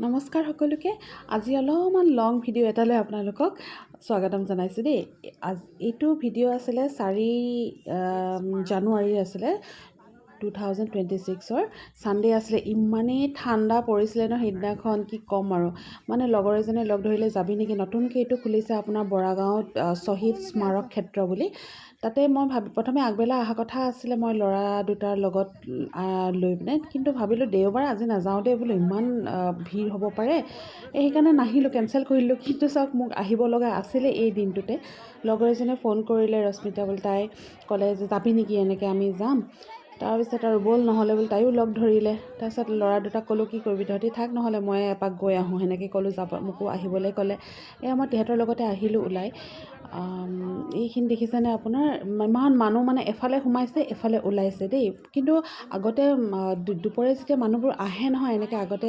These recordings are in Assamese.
নমস্কাৰ সকলোকে। আজি অলপমান লং ভিডিঅ' এটালৈ আপোনালোকক স্বাগতম জনাইছোঁ দেই। এইটো ভিডিঅ' আছিলে 4 জানুৱাৰী আছিলে 2026 ছানডে আছিলে। ইমানেই ঠাণ্ডা পৰিছিলে ন সেইদিনাখন, কি ক'ম আৰু। মানে লগৰ এজনে লগ ধৰিলে, যাবি নেকি, নতুনকৈ এইটো খুলিছে আপোনাৰ বৰাগাঁৱত শ্বহীদ স্মাৰক ক্ষেত্ৰ বুলি। তাতে মই প্ৰথমে আগবেলা অহা কথা আছিলে, মই ল'ৰা দুটাৰ লগত লৈ পিনে, কিন্তু ভাবিলোঁ দেওবাৰ আজি নাযাওঁ দেই বোলো, ইমান ভিৰ হ'ব পাৰে, সেইকাৰণে নাহিলোঁ, কেঞ্চেল কৰিলোঁ। কিন্তু চাওক, মোক আহিব লগা আছিলে এই দিনটোতে। লগৰ এজনে ফোন কৰিলে, ৰশ্মিতা বুলি, তাই ক'লে যে যাবি নেকি, এনেকৈ আমি যাম। তাৰপিছত আৰু ব'ল নহ'লে বোলো, তাইও লগ ধৰিলে। তাৰপিছত ল'ৰা দুটাক ক'লোঁ, কি কৰিবি তহঁতি থাক, নহ'লে মই এপাক গৈ আহোঁ, সেনেকৈ ক'লোঁ। মোকো আহিবলৈ ক'লে। মই তেহেঁতৰ লগতে আহিলোঁ ওলাই। এইখিনি দেখিছেনে আপোনাৰ, ইমান মানুহ, মানে এফালে সোমাইছে এফালে ওলাইছে দেই। কিন্তু আগতে দুপৰীয়া যেতিয়া মানুহবোৰ আহে নহয়, এনেকৈ আগতে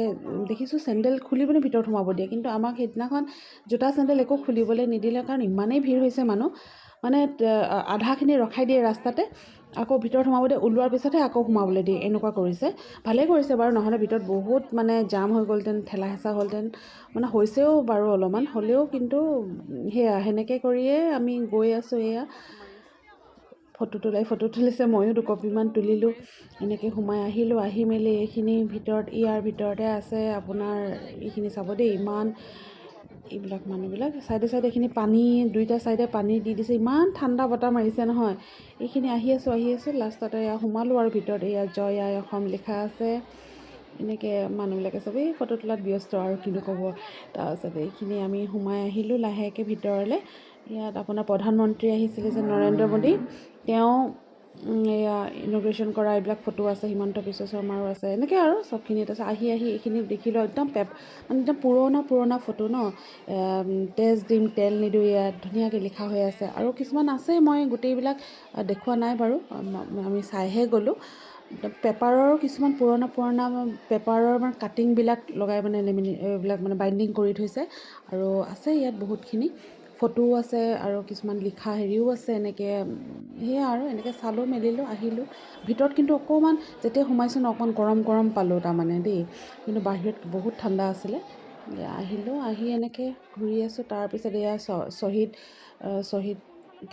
দেখিছোঁ চেণ্ডেল খুলি পিনে ভিতৰত সোমাব দিয়ে, কিন্তু আমাক সেইদিনাখন জোতা চেণ্ডেল একো খুলিবলৈ নিদিলে, কাৰণ ইমানেই ভিৰ হৈছে মানুহ। মানে আধাখিনি ৰখাই দিয়ে ৰাস্তাতে, আকৌ ভিতৰত সোমাব দিয়ে, ওলোৱাৰ পিছতহে আকৌ সোমাবলৈ দিয়ে, এনেকুৱা কৰিছে। ভালেই কৰিছে বাৰু, নহ'লে ভিতৰত বহুত মানে জাম হৈ গ'লহেঁতেন, ঠেলা হেঁচা হ'লহেঁতেন। মানে হৈছেও বাৰু অলপমান, হ'লেও কিন্তু সেনেকৈ কৰিয়ে আমি গৈ আছোঁ। ফটো তুলিছে, ময়ো দুকপিমান তুলিলোঁ। এনেকৈ সোমাই আহিলোঁ। আহি মেলি এইখিনি ভিতৰত, ইয়াৰ ভিতৰতে আছে আপোনাৰ, এইখিনি চাব দেই, ইমান এইবিলাক মানুহবিলাক চাইডে এইখিনি পানী, দুইটা চাইডে পানী দি দিছে, ইমান ঠাণ্ডা বতাহ মাৰিছে নহয়। এইখিনি আহি আছোঁ, লাষ্টতে সোমালোঁ আৰু ভিতৰত। জয় আই অসম লিখা আছে। এনেকৈ মানুহবিলাকে চবেই ফটো তোলাত ব্যস্ত আৰু কিনো ক'ব। তাৰপিছত এইখিনি আমি সোমাই আহিলোঁ লাহেকৈ ভিতৰলৈ। ইয়াত আপোনাৰ প্ৰধানমন্ত্ৰী আহিছিলে যে, নৰেন্দ্ৰ মোদী, তেওঁ ইনগ্ৰেশ্যন কৰা এইবিলাক ফটো আছে, হিমন্ত বিশ্ব শৰ্মাৰো আছে, এনেকৈ আৰু চবখিনি। তাৰপিছত আহি এইখিনি দেখিলোঁ, একদম মানে একদম পুৰণা ফটো ন। তেজ দিম তেল নিদিওঁ, ইয়াত ধুনীয়াকৈ লিখা হৈ আছে। আৰু কিছুমান আছে, মই গোটেইবিলাক দেখুওৱা নাই বাৰু, আমি চাইহে গ'লোঁ। পেপাৰৰ কিছুমান পুৰণা পেপাৰৰ মানে কাটিংবিলাক লগাই মানে এইবিলাক মানে বাইণ্ডিং কৰি থৈছে। আৰু আছে ইয়াত বহুতখিনি ফটোও আছে, আৰু কিছুমান লিখা হেৰিও আছে। এনেকৈ আৰু এনেকৈ চালোঁ মেলিলোঁ আহিলোঁ। ভিতৰত কিন্তু অকণমান যেতিয়া সোমাইছোঁ ন, অকণমান গৰম পালোঁ তাৰমানে দেই, কিন্তু বাহিৰত বহুত ঠাণ্ডা আছিলে। আহিলোঁ, আহি এনেকৈ ঘূৰি আছোঁ। তাৰপিছত শ্বহীদ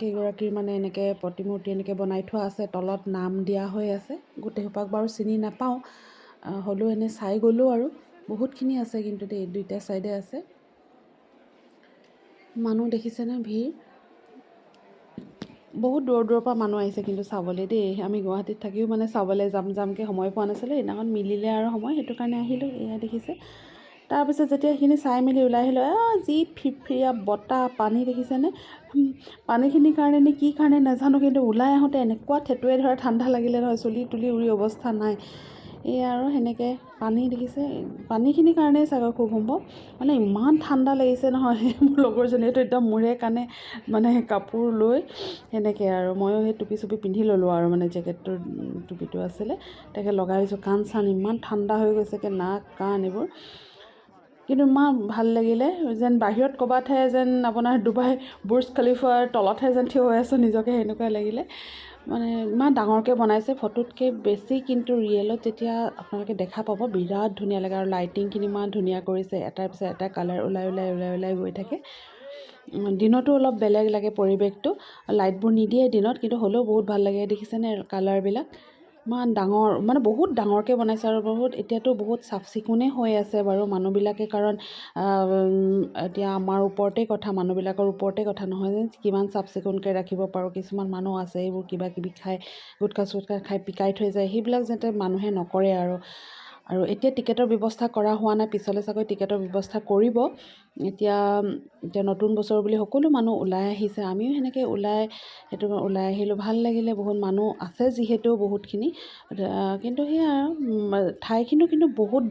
কেইগৰাকীৰ মানে এনেকৈ প্ৰতিমূৰ্তি এনেকৈ বনাই থোৱা আছে, তলত নাম দিয়া হৈ আছে। গোটেইসোপাক বাৰু চিনি নাপাওঁ, হ'লেও এনেই চাই গ'লোঁ আৰু। বহুতখিনি আছে কিন্তু দেই, দুইটা চাইডে আছে। মানুহ দেখিছেনে, ভিৰ বহুত দূৰৰ পৰা মানুহ আহিছে কিন্তু চাবলৈ দেই। আমি গুৱাহাটীত থাকিও মানে চাবলৈ যামকৈ সময় পোৱা নাছিলোঁ, সেইদিনাখন মিলিলে আৰু সময়, সেইটো কাৰণে আহিলোঁ। দেখিছে। তাৰপিছত যেতিয়া সেইখিনি চাই মেলি ওলাই আহিলোঁ, যি ফিৰফিৰীয়া বতাহ, পানী দেখিছেনে। পানীখিনিৰ কাৰণে নে কি কাৰণে নাজানো, কিন্তু ওলাই আহোঁতে এনেকুৱা থেতুৱে ধৰা ঠাণ্ডা লাগিলে নহয়, চুলি তুলি উৰি অৱস্থা নাই। আৰু সেনেকৈ পানী দেখিছে, পানীখিনিৰ কাৰণেই চাগৈ খুব সম্ভৱ, মানে ইমান ঠাণ্ডা লাগিছে নহয়। মোৰ লগৰজনীয়েতো একদম মূৰে কাণে মানে কাপোৰ লৈ সেনেকৈ, আৰু ময়ো সেই টুপি চুপি পিন্ধি ল'লোঁ আৰু, মানে জেকেটটোৰ টুপিটো আছিলে, তাকে লগাই দিছোঁ। কাণ চান ইমান ঠাণ্ডা হৈ গৈছেগৈ, নাক কাণ এইবোৰ। কিন্তু ইমান ভাল লাগিলে, যেন বাহিৰত ক'ৰবাতহে যেন আপোনাৰ ডুবাই বুৰ্জ খলিফাৰ তলতহে যেন থিয় হৈ আছোঁ, নিজকে সেনেকুৱাই লাগিলে। মানে ইমান ডাঙৰকৈ বনাইছে, ফটোতকৈ বেছি কিন্তু ৰিয়েলত যেতিয়া আপোনালোকে দেখা পাব, বিৰাট ধুনীয়া লাগে। আৰু লাইটিংখিনি ইমান ধুনীয়া কৰিছে, এটাৰ পিছত এটা কালাৰ ওলাই গৈ থাকে। দিনতো অলপ বেলেগ লাগে পৰিৱেশটো, লাইটবোৰ নিদিয়ে দিনত, কিন্তু হ'লেও বহুত ভাল লাগে। দেখিছেনে কালাৰবিলাক, ইমান ডাঙৰ, মানে বহুত ডাঙৰকৈ বনাইছে। আৰু এতিয়াতো বহুত চাফ চিকুণেই হৈ আছে বাৰু মানুহবিলাকে, কাৰণ এতিয়া আমাৰ ওপৰতে কথা, মানুহবিলাকৰ ওপৰতে কথা, নহয় যে কিমান চাফ চিকুণকৈ ৰাখিব পাৰোঁ। কিছুমান মানুহ আছে, এইবোৰ কিবা কিবি খাই, গুটখা চুটখা খাই পিকাই থৈ যায়, সেইবিলাক যাতে মানুহে নকৰে আৰু এতিয়া টিকেটৰ ব্যৱস্থা কৰা হোৱা নাই, পিছলৈ চাগৈ টিকেটৰ ব্যৱস্থা কৰিব। এতিয়া নতুন বছৰ বুলি সকলো মানুহ ওলাই আহিছে, আমিও সেনেকৈ ওলাই আহিলোঁ। ভাল লাগিলে, বহুত মানুহ আছে যিহেতু বহুতখিনি, কিন্তু ঠাইখিনিও কিন্তু বহুত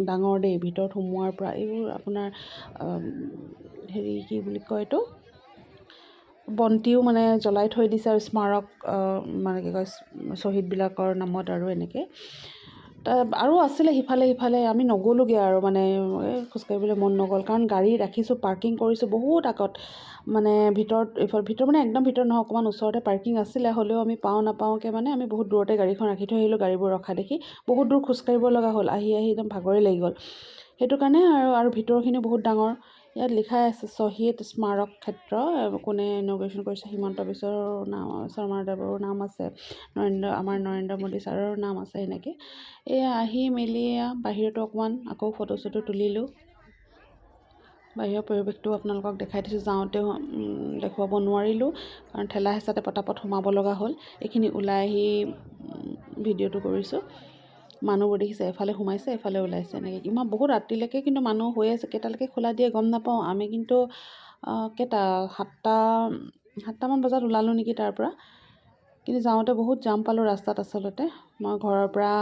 ডাঙৰ দেই। ভিতৰত সোমোৱাৰ পৰা এইবোৰ আপোনাৰ কি বুলি কয় এইটো, বন্তিও মানে জ্বলাই থৈ দিছে, আৰু স্মাৰক মানে কি কয়, শ্বহীদবিলাকৰ নামত আৰু এনেকৈ। আৰু আছিলে সিফালে আমি নগ'লোগৈ আৰু মানে খোজকাঢ়িবলৈ মন নগ'ল কাৰণ গাড়ী ৰাখিছোঁ পাৰ্কিং কৰিছোঁ বহুত আগত মানে ভিতৰত মানে একদম ভিতৰত নহয় অকণমান ওচৰতে পাৰ্কিং আছিলে হ'লেও আমি নাপাওঁকৈ মানে আমি বহুত দূৰতে গাড়ীখন ৰাখি থৈ আহিলোঁ গাড়ীবোৰ ৰখা দেখি বহুত দূৰ খোজকাঢ়িব লগা হ'ল আহি একদম ভাগৰে লাগি গ'ল সেইটো কাৰণে আৰু ভিতৰখিনি বহুত ডাঙৰ ইয়াত লিখাই আছে শ্বহীদ স্মাৰক ক্ষেত্ৰ কোনে ইন'গ্ৰেশ্যন কৰিছে হিমন্ত বিশ্ব শৰ্মাদেৱৰ নাম আছে আমাৰ নৰেন্দ্ৰ মোদী ছাৰৰ নাম আছে সেনেকৈ এয়া আহি মেলি বাহিৰতো অকণমান আকৌ ফটো চটো তুলিলোঁ বাহিৰৰ পৰিৱেশটো আপোনালোকক দেখাই দিছোঁ যাওঁতেও দেখুৱাব নোৱাৰিলোঁ কাৰণ ঠেলা হেঁচাতে পটাপট সোমাব লগা হ'ল এইখিনি ওলাই আহি ভিডিঅ'টো কৰিছোঁ মানুহবোৰ দেখিছে এফালে সোমাইছে এফালে ওলাইছে এনেকৈ ইমান বহুত ৰাতিলৈকে কিন্তু মানুহ হৈ আছে কেইটালৈকে খোলা দিয়ে গম নাপাওঁ আমি কিন্তু কেইটা 7টামান বজাত ওলালোঁ নেকি তাৰ পৰা কিন্তু যাওঁতে বহুত জাম পালোঁ ৰাস্তাত আচলতে মই ঘৰৰ পৰা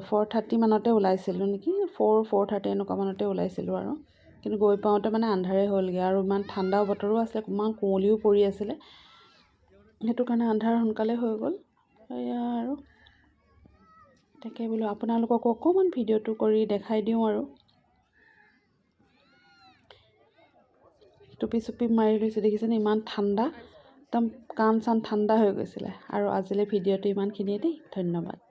4:30 মানতে ওলাইছিলোঁ নেকি 4:30 এনেকুৱা মানতে ওলাইছিলোঁ আৰু কিন্তু গৈ পাওঁতে মানে আন্ধাৰে হ'লগৈ আৰু ইমান ঠাণ্ডাও বতৰো আছিলে ইমান কুঁৱলীও পৰি আছিলে সেইটো কাৰণে আন্ধাৰ সোনকালে হৈ গ'ল এয়া আৰু তাকে বোলো আপোনালোককো অকণমান ভিডিঅ'টো কৰি দেখাই দিওঁ আৰু টুপি চুপি মাৰি লৈছোঁ দেখিছেনে ইমান ঠাণ্ডা একদম কাণ চান ঠাণ্ডা হৈ গৈছিলে আৰু আজিলৈ ভিডিঅ'টো ইমানখিনিয়ে দেই ধন্যবাদ